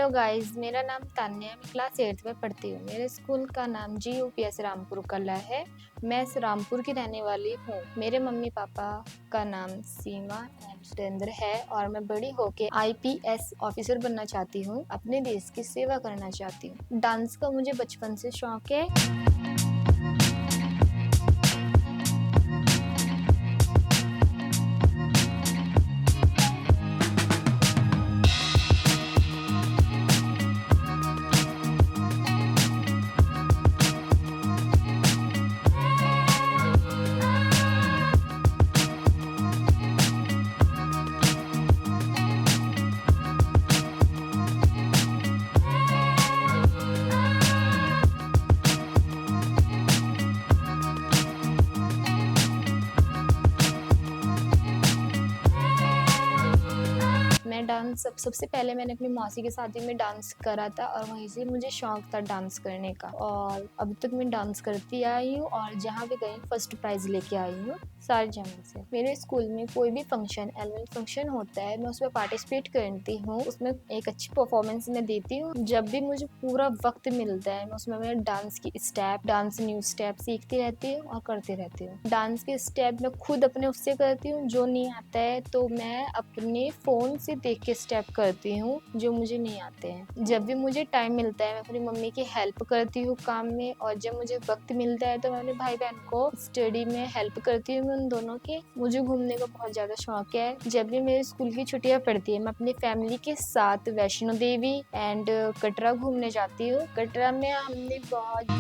Hello guys, मेरा नाम तान्या है। मैं क्लास 8th में पढ़ती हूँ। मेरे स्कूल का नाम GUPS रामपुर कला है। मैं इस रामपुर की रहने वाली हूँ। मेरे मम्मी पापा का नाम सीमा एंड सुरेंद्र है और मैं बड़ी होके IPS ऑफिसर बनना चाहती हूँ। अपने देश की सेवा करना चाहती हूँ। डांस का मुझे बचपन से शौक है। मैं डांस सबसे पहले मैंने अपनी मौसी की शादी में डांस करा था और वहीं से मुझे शौक था डांस करने का और अब तक मैं डांस करती आई हूँ और जहाँ भी गई फर्स्ट प्राइज लेके आई हूँ सारे जगह से। मेरे स्कूल में कोई भी फंक्शन एनुअल फंक्शन होता है मैं उसमें पार्टिसिपेट करती हूँ, उसमें एक अच्छी परफॉर्मेंस मैं देती हूँ। जब भी मुझे पूरा वक्त मिलता है मैं उसमें मेरे डांस की स्टेप, डांस न्यू स्टेप सीखती रहती हूँ और करती रहती हूँ। डांस के स्टेप मैं खुद अपने उससे करती हूँ, जो नहीं आता है तो मैं अपने फ़ोन से देख के स्टेप करती हूँ जो मुझे नहीं आते हैं। जब भी मुझे टाइम मिलता है मैं अपनी मम्मी की हेल्प करती हूँ काम में और जब मुझे वक्त मिलता है तो मैं अपने भाई बहन को स्टडी में हेल्प करती हूँ उन दोनों की। मुझे घूमने का बहुत ज़्यादा शौक है। जब भी मेरे स्कूल की छुट्टियाँ पड़ती है मैं अपनी फैमिली के साथ वैष्णो देवी एंड कटरा घूमने जाती हूँ। कटरा में हमने बहुत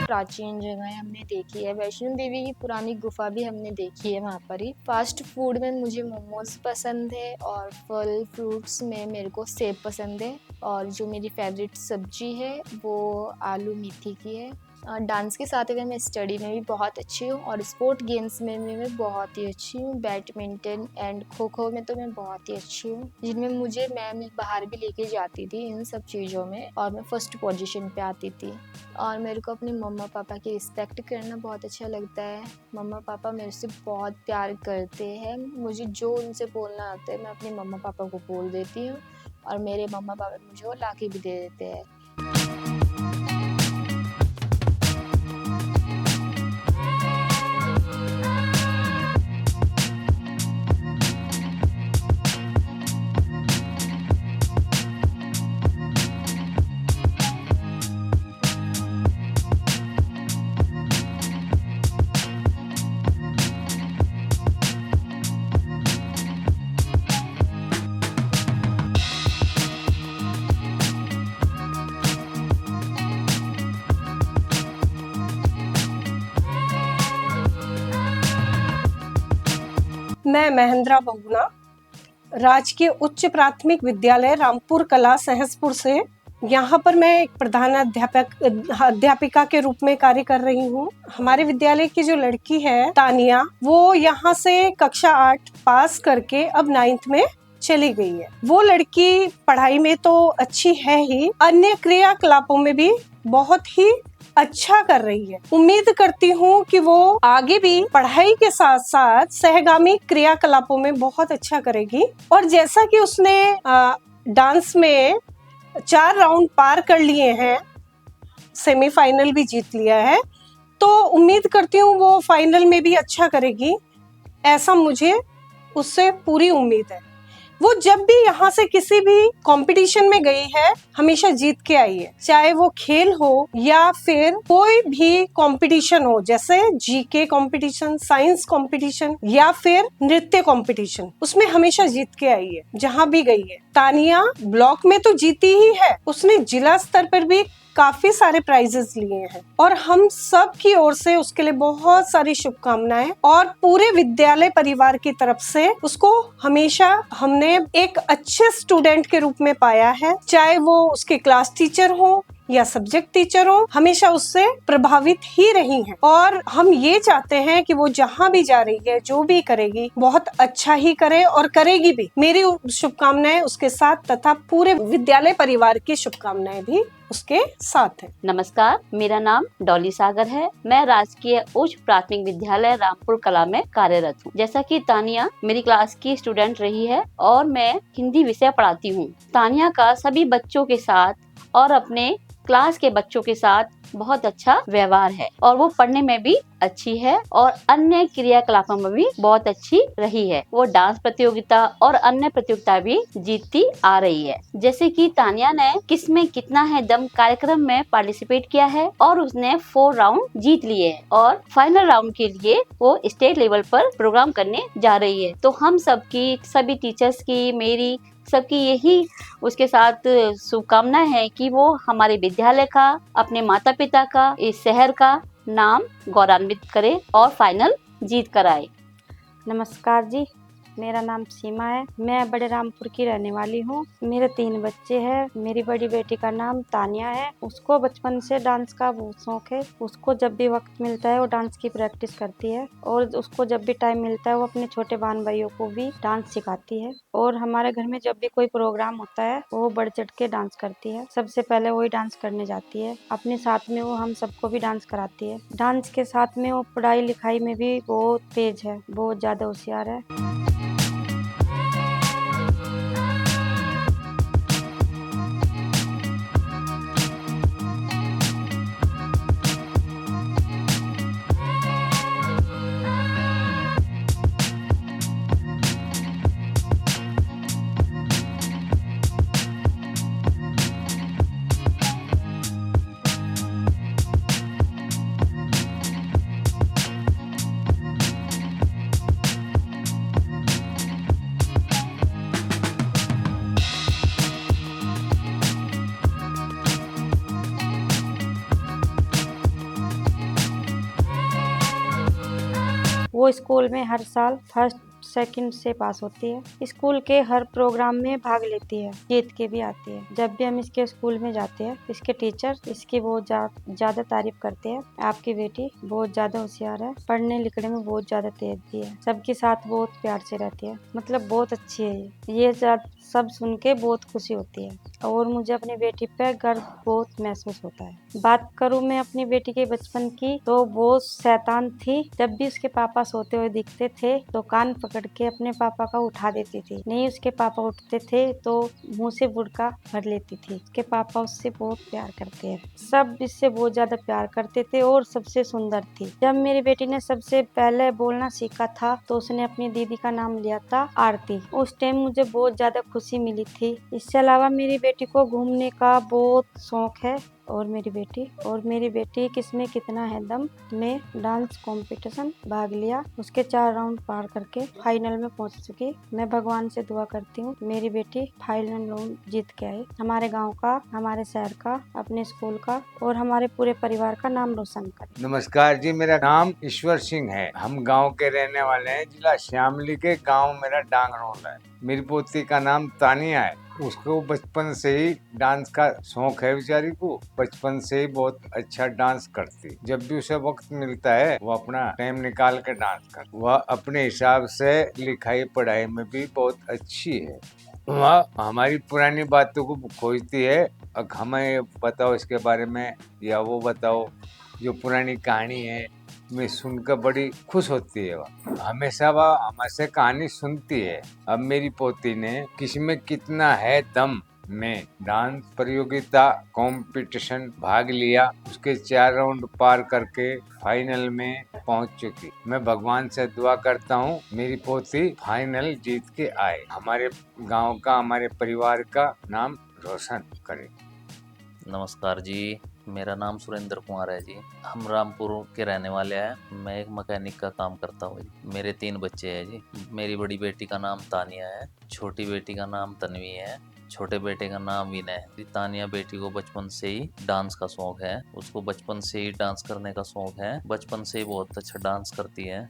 प्राचीन जगह हमने देखी है। वैष्णो देवी की पुरानी गुफा भी हमने देखी है वहाँ पर ही। फास्ट फूड में मुझे मोमोज पसंद है और फल फ्रूट्स में मेरे को सेब पसंद है और जो मेरी फेवरेट सब्जी है वो आलू मेथी की है। डांस के साथ अगर मैं स्टडी में भी बहुत अच्छी हूँ और स्पोर्ट गेम्स में भी मैं बहुत ही अच्छी हूँ। बैडमिंटन एंड खो खो में तो मैं बहुत ही अच्छी हूँ, जिनमें मुझे मैम बाहर भी लेके जाती थी इन सब चीज़ों में और मैं फर्स्ट पोजीशन पे आती थी। और मेरे को अपने मम्मा पापा की रिस्पेक्ट करना बहुत अच्छा लगता है। मम्मा पापा मेरे से बहुत प्यार करते हैं। मुझे जो उनसे बोलना आता है मैं अपने मम्मा पापा को बोल देती हूँ और मेरे मम्मा पापा मुझे वो ला के भी दे देते हैं। मैं महेंद्रा बहुगुणा राजकीय उच्च प्राथमिक विद्यालय रामपुर कला सहसपुर से यहाँ पर मैं एक प्रधान अध्यापिका के रूप में कार्य कर रही हूँ। हमारे विद्यालय की जो लड़की है तानिया, वो यहाँ से कक्षा 8 पास करके अब 9th में चली गई है। वो लड़की पढ़ाई में तो अच्छी है ही, अन्य क्रियाकलापों में भी बहुत ही अच्छा कर रही है। उम्मीद करती हूँ कि वो आगे भी पढ़ाई के साथ साथ सहगामी क्रियाकलापों में बहुत अच्छा करेगी। और जैसा कि उसने डांस में 4 राउंड पार कर लिए हैं, सेमीफाइनल भी जीत लिया है, तो उम्मीद करती हूँ वो फाइनल में भी अच्छा करेगी। ऐसा मुझे उससे पूरी उम्मीद है। वो जब भी यहाँ से किसी भी कंपटीशन में गई है हमेशा जीत के आई है, चाहे वो खेल हो या फिर कोई भी कंपटीशन हो, जैसे जीके कंपटीशन, साइंस कंपटीशन या फिर नृत्य कंपटीशन, उसमें हमेशा जीत के आई है जहाँ भी गई है। तानिया ब्लॉक में तो जीती ही है, उसने जिला स्तर पर भी काफी सारे प्राइजेस लिए हैं और हम सब की ओर से उसके लिए बहुत सारी शुभकामनाएं और पूरे विद्यालय परिवार की तरफ से उसको हमेशा हमने एक अच्छे स्टूडेंट के रूप में पाया है। चाहे वो उसके क्लास टीचर हो या सब्जेक्ट टीचर हो, हमेशा उससे प्रभावित ही रही हैं और हम ये चाहते हैं कि वो जहाँ भी जा रही है, जो भी करेगी, बहुत अच्छा ही करे और करेगी भी। मेरी शुभकामनाएं उसके साथ तथा पूरे विद्यालय परिवार की शुभकामनाएं भी उसके साथ है। नमस्कार, मेरा नाम डॉली सागर है। मैं राजकीय उच्च प्राथमिक विद्यालय रामपुर कला में कार्यरत हूँ। जैसा कि तानिया मेरी क्लास की स्टूडेंट रही है और मैं हिंदी विषय पढ़ाती हूँ। तानिया का सभी बच्चों के साथ और अपने क्लास के बच्चों के साथ बहुत अच्छा व्यवहार है और वो पढ़ने में भी अच्छी है और अन्य क्रियाकलापों में भी बहुत अच्छी रही है। वो डांस प्रतियोगिता और अन्य प्रतियोगिता भी जीतती आ रही है। जैसे कि तानिया ने किसमें कितना है दम कार्यक्रम में पार्टिसिपेट किया है और उसने 4 राउंड जीत लिए हैं और फाइनल राउंड के लिए वो स्टेट लेवल पर प्रोग्राम करने जा रही है। तो हम सबकी, सभी टीचर्स की, मेरी सबकी यही उसके साथ शुभकामनाएं है कि वो हमारे विद्यालय का, अपने माता पिता का, इस शहर का नाम गौरवान्वित करे और फाइनल जीत कर आए। नमस्कार जी, मेरा नाम सीमा है। मैं बड़े रामपुर की रहने वाली हूँ। मेरे 3 बच्चे हैं। मेरी बड़ी बेटी का नाम तानिया है। उसको बचपन से डांस का बहुत शौक है। उसको जब भी वक्त मिलता है वो डांस की प्रैक्टिस करती है और उसको जब भी टाइम मिलता है वो अपने छोटे बहन भाइयों को भी डांस सिखाती है और हमारे घर में जब भी कोई प्रोग्राम होता है वो बढ़ चढ़ के डांस करती है। सबसे पहले वही डांस करने जाती है। अपने साथ में वो हम सबको भी डांस कराती है। डांस के साथ में वो पढ़ाई लिखाई में भी बहुत तेज है, बहुत ज्यादा होशियार है। वो स्कूल में हर साल फर्स्ट सेकंड से पास होती है। स्कूल के हर प्रोग्राम में भाग लेती है, जीत के भी आती है। जब भी हम इसके स्कूल में जाते हैं, इसके टीचर इसकी बहुत ज्यादा तारीफ करते हैं। आपकी बेटी बहुत ज्यादा होशियार है, पढ़ने लिखने में बहुत ज्यादा तेज भी है, सबके साथ बहुत प्यार से रहती है, मतलब बहुत अच्छी है ये सब सुन के बहुत खुशी होती है और मुझे अपनी बेटी पे गर्व बहुत महसूस होता है। बात करूँ मैं अपनी बेटी के बचपन की, तो बहुत शैतान थी। जब भी उसके पापा सोते हुए दिखते थे तो कान पकड़ के अपने पापा का उठा देती थी। नहीं उसके पापा उठते थे तो मुंह से बुड़का भर लेती थी। उसके पापा उससे बहुत प्यार करते हैं, सब इससे बहुत ज्यादा प्यार करते थे और सबसे सुंदर थी। जब मेरी बेटी ने सबसे पहले बोलना सीखा था तो उसने अपनी दीदी का नाम लिया था आरती। उस टाइम मुझे बहुत ज्यादा खुशी मिली थी। इससे अलावा मेरी बेटी को घूमने का बहुत शौक है और मेरी बेटी किसमें कितना है दम में डांस कंपटीशन भाग लिया। उसके 4 राउंड पार करके फाइनल में पहुंच चुकी। मैं भगवान से दुआ करती हूँ मेरी बेटी फाइनल राउंड जीत के आए, हमारे गांव का, हमारे शहर का, अपने स्कूल का और हमारे पूरे परिवार का नाम रोशन करे। नमस्कार जी, मेरा नाम ईश्वर सिंह है। हम गांव के रहने वाले हैं। जिला श्यामली के गांव मेरा डांगरोल है। मेरी पोती का नाम तानिया है। उसको बचपन से ही डांस का शौक है। बेचारी को बचपन से ही बहुत अच्छा डांस करती। जब भी उसे वक्त मिलता है वो अपना टाइम निकाल कर डांस कर। वह अपने हिसाब से लिखाई पढ़ाई में भी बहुत अच्छी है। वह हमारी पुरानी बातों को खोजती है। अब हमें बताओ इसके बारे में या वो बताओ, जो पुरानी कहानी है मैं सुनकर बड़ी खुश होती है। वह हमेशा वह हमसे कहानी सुनती है। अब मेरी पोती ने किसमें कितना है दम में डांस प्रतियोगिता कंपटीशन भाग लिया। उसके 4 राउंड पार करके फाइनल में पहुंच चुकी। मैं भगवान से दुआ करता हूं मेरी पोती फाइनल जीत के आए, हमारे गांव का, हमारे परिवार का नाम रोशन करे। नमस्कार जी, मेरा नाम सुरेंद्र कुमार है जी। हम रामपुर के रहने वाले हैं। मैं एक मैकेनिक का काम करता हूँ जी। मेरे 3 बच्चे हैं जी। मेरी बड़ी बेटी का नाम तानिया है, छोटी बेटी का नाम तन्वी है, छोटे बेटे का नाम विनय है। तानिया बेटी को बचपन से ही डांस का शौक है। उसको बचपन से ही डांस करने का शौक है। बचपन से ही बहुत अच्छा डांस करती है।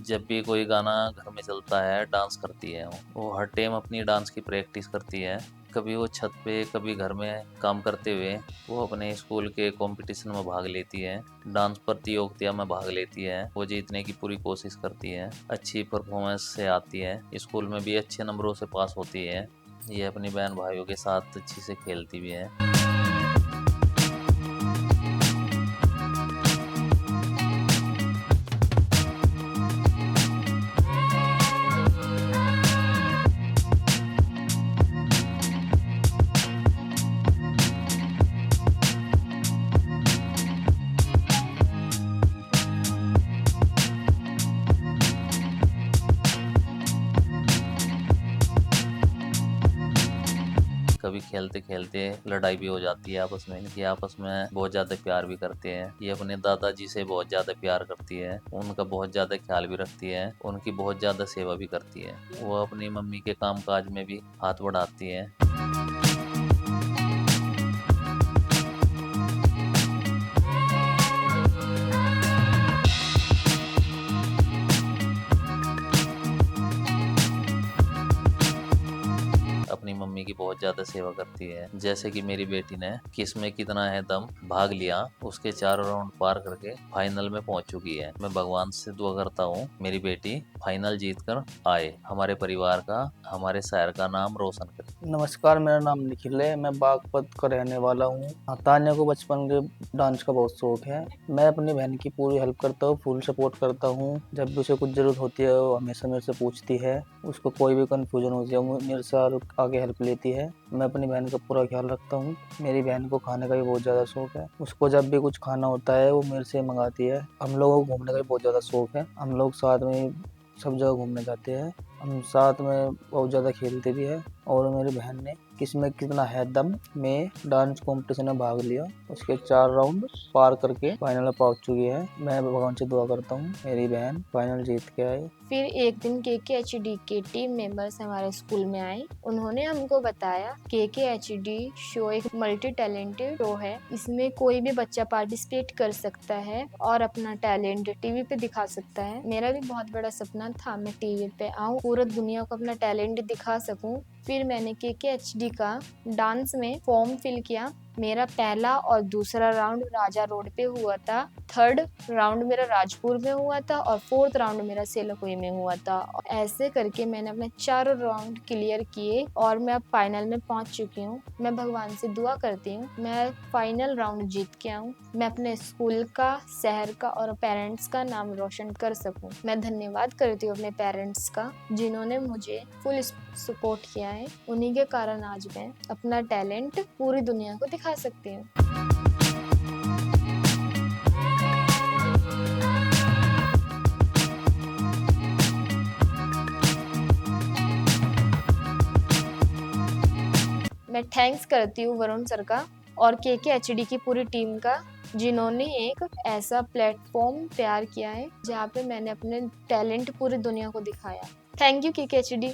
जब भी कोई गाना घर में चलता है डांस करती है। वो हर टाइम अपनी डांस की प्रैक्टिस करती है। कभी वो छत पे, कभी घर में काम करते हुए वो अपने स्कूल के कंपटीशन में भाग लेती है। डांस प्रतियोगिता में भाग लेती है। वो जीतने की पूरी कोशिश करती है। अच्छी परफॉर्मेंस से आती है। स्कूल में भी अच्छे नंबरों से पास होती है। ये अपनी बहन भाइयों के साथ अच्छी से खेलती भी है। कभी खेलते खेलते लड़ाई भी हो जाती है आपस में। ये आपस में बहुत ज्यादा प्यार भी करते हैं। ये अपने दादाजी से बहुत ज्यादा प्यार करती है। उनका बहुत ज्यादा ख्याल भी रखती है। उनकी बहुत ज्यादा सेवा भी करती है। वो अपनी मम्मी के कामकाज में भी हाथ बढ़ाती है। अपनी मम्मी की बहुत ज्यादा सेवा करती है। जैसे कि मेरी बेटी ने किसमें कितना है दम भाग लिया, उसके 4 राउंड पार करके फाइनल में पहुंच चुकी है। मैं भगवान से दुआ करता हूँ मेरी बेटी फाइनल जीत कर आए, हमारे परिवार का, हमारे शहर का नाम रोशन करे। नमस्कार, मेरा नाम निखिल है। मैं बागपत का रहने वाला हूँ। तान्या को बचपन के डांस का बहुत शौक है। मैं अपनी बहन की पूरी हेल्प करता हूँ, फुल सपोर्ट करता हूँ। जब भी उसे कुछ जरूरत होती है वो हमेशा मेरे से पूछती है। उसको कोई भी कंफ्यूजन होती है वो मेरे से आगे हेल्प लेती है। मैं अपनी बहन का पूरा ख्याल रखता हूँ। मेरी बहन को खाने का भी बहुत ज़्यादा शौक है। उसको जब भी कुछ खाना होता है वो मेरे से मंगाती है। हम लोगों को घूमने का भी बहुत ज़्यादा शौक है। हम लोग साथ में सब जगह घूमने जाते हैं। हम साथ में बहुत ज़्यादा खेलते भी हैं। और मेरी बहन ने किसमें कितना है दम में डांस कंपटीशन में भाग लिया। उसके 4 राउंड पार करके फाइनल में पहुंच चुकी है। मैं भगवान से दुआ करता हूँ मेरी बहन फाइनल जीत के आए। फिर एक दिन KKHD के टीम मेंबर्स हमारे स्कूल में आए। उन्होंने हमको बताया KKHD शो एक मल्टी टैलेंटेड शो है। इसमें कोई भी बच्चा पार्टिसिपेट कर सकता है और अपना टैलेंट टीवी पे दिखा सकता है। मेरा भी बहुत बड़ा सपना था मैं टीवी पे आऊँ, पूरा दुनिया को अपना टैलेंट दिखा सकूं। फिर मैंने KKHD का डांस में फॉर्म फिल किया। मेरा पहला और दूसरा राउंड राजा रोड पे हुआ था, 3rd राउंड मेरा राजपुर में हुआ था और 4th राउंड मेरा सेलाकुई में हुआ था। ऐसे करके मैंने अपने 4 राउंड क्लियर किए और मैं अब फाइनल में पहुंच चुकी हूँ। मैं भगवान से दुआ करती हूँ मैं फाइनल राउंड जीत के आऊँ, मैं अपने स्कूल का, शहर का और पेरेंट्स का नाम रोशन कर सकूँ। मैं धन्यवाद करती हूँ अपने पेरेंट्स का जिन्होंने मुझे फुल सपोर्ट किया है। उन्हीं के कारण आज मैं अपना टैलेंट पूरी दुनिया को दिखा सकती हूँ। मैं थैंक्स करती हूँ वरुण सर का और KKHD की पूरी टीम का जिन्होंने एक ऐसा प्लेटफॉर्म तैयार किया है जहाँ पे मैंने अपने टैलेंट पूरी दुनिया को दिखाया। Thank you KKHD।